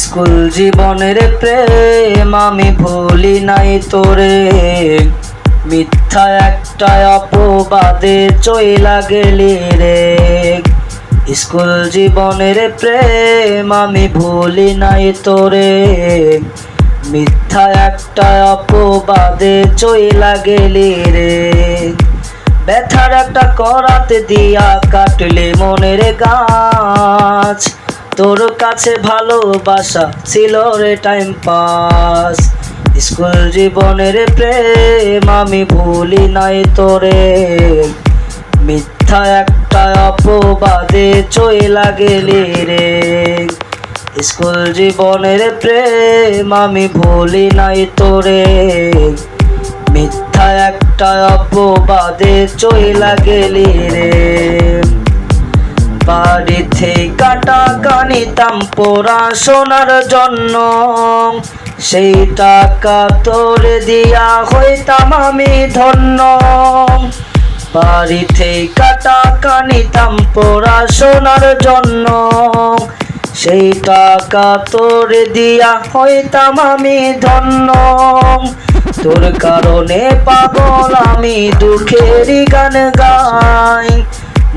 School জীবনের প্রেম আমি ভুলি নাই তোরে, মিথ্যা একটা অপবাদে চইলা গেলি রে। স্কুল জীবনের প্রেম আমি ভুলি নাই তোরে, মিথ্যা একটা অপবাদে চইলা গেলি রে। ব্যথার একটা করাতে দিয়া কাটলে মনের গাছ, তোর কাছে ভালোবাসা ছিল রে টাইম পাস। স্কুল জীবনের প্রেম আমি ভুলি নাই তোরে, মিথ্যা একটা অপবাদে চইলা গেলি রে। স্কুল জীবনের প্রেম আমি ভুলি নাই তোরে, মিথ্যা একটা অপবাদে চইলা গেলি রে। বাড়ি থেকে টাকা নিতাম পড়াশোনার জন্য, সেই টাকা তোরে দিয়া হইতাম আমি ধন্য। বাড়ি থেকে টাকা নিতাম পড়াশোনার জন্য, সেই টাকা তোরে দিয়া হইতাম আমি ধন্য। তোর কারণে পাগল আমি দুঃখেরই গান গাই,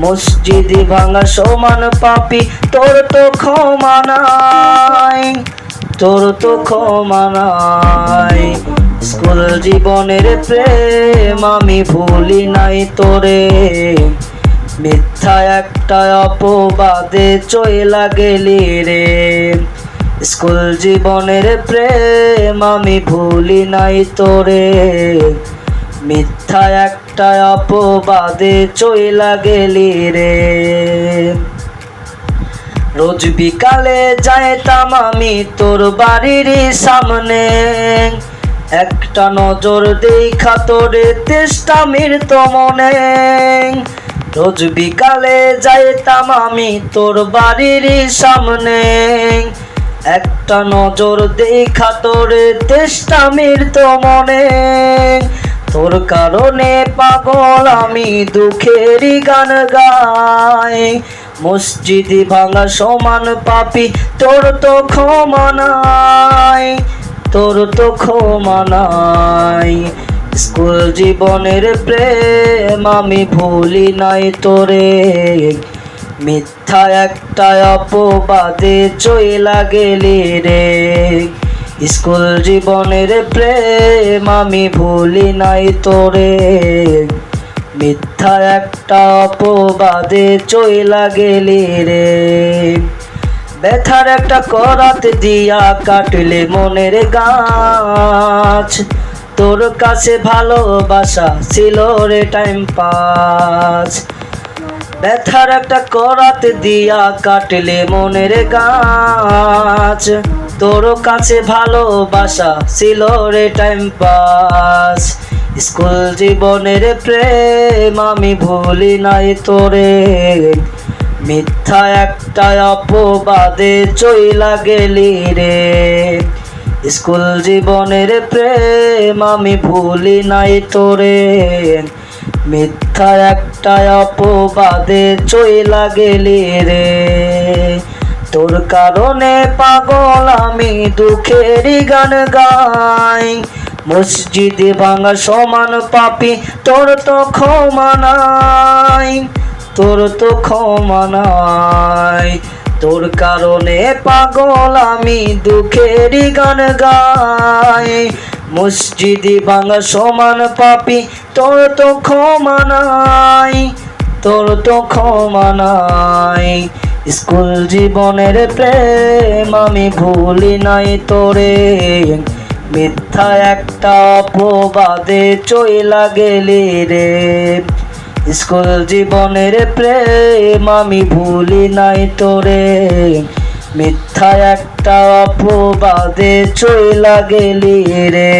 মসজিদে ভাঙা সমান পাপী তোর তো ক্ষমা নাই, তোর তো ক্ষমা নাই। স্কুল জীবনের প্রেম আমি ভুলি নাই তোরে, মিথ্যা একটা অপবাদে চইলা গেলি রে। স্কুল জীবনের প্রেম আমি ভুলি নাই তোরে, মিথ্যা একটা অপবাদে চইলা গেলি রে। রোজ বিকালে যাইতাম আমি তোর বাড়ির সামনে, একটা নজর দেখা তোরে তেষ্টা মিলত মনে। রোজ বিকালে যাইতাম আমি তোর বাড়ির সামনে, একটা নজর দেখা তোরে তেষ্টা মিলত মনে। তোর কারণে পাগল আমি দুঃখেরই গান গাই, মসজিদে ভাঙা সমান পাপী তোর তো ক্ষমা নাই, তোর তো ক্ষমা নাই। স্কুল জীবনের প্রেম আমি ভুলি নাই তোরে, মিথ্যা একটা অপবাদে চইলা গেলি রে। স্কুল জীবনের প্রেম আমি ভুলি নাই তোরে, মিথ্যা একটা অপবাদে চইলা গেলি রে। ব্যথার একটা করাতে দিয়া কাটলে মনের গাছ, তোর কাছে ভালোবাসা ছিল রে টাইম পাস। ব্যথার একটা করাতে দিয়া কাটলে মনের গাছ, তোর কাছে ভালোবাসা ছিল রে টাইম পাস। স্কুল জীবনের প্রেম আমি ভুলি নাই তোরে, মিথ্যা একটা অপবাদে চইলা গেলি রে। স্কুল জীবনের প্রেম আমি ভুলি নাই তোরে, মিথ্যা একটা অপবাদে চইলা গেলি রে। তোর কারণে পাগল আমি দুঃখেরই গান গাই, মসজিদে ভাঙা সমান পাপী তোর তো ক্ষমা নাই, তোর তো ক্ষমা নাই। তোর কারণে পাগল আমি দুঃখেরই গান গাই, মসজিদে ভাঙা সমান পাপী তোর তো ক্ষমা নাই, তোর তো ক্ষমা নাই। স্কুল জীবনের প্রেম আমি ভুলি নাই তোরে, মিথ্যা একটা অপবাদে চইলা গেলি রে। স্কুল জীবনের প্রেম আমি ভুলি নাই তোরে, মিথ্যা একটা অপবাদে চইলা গেলি রে।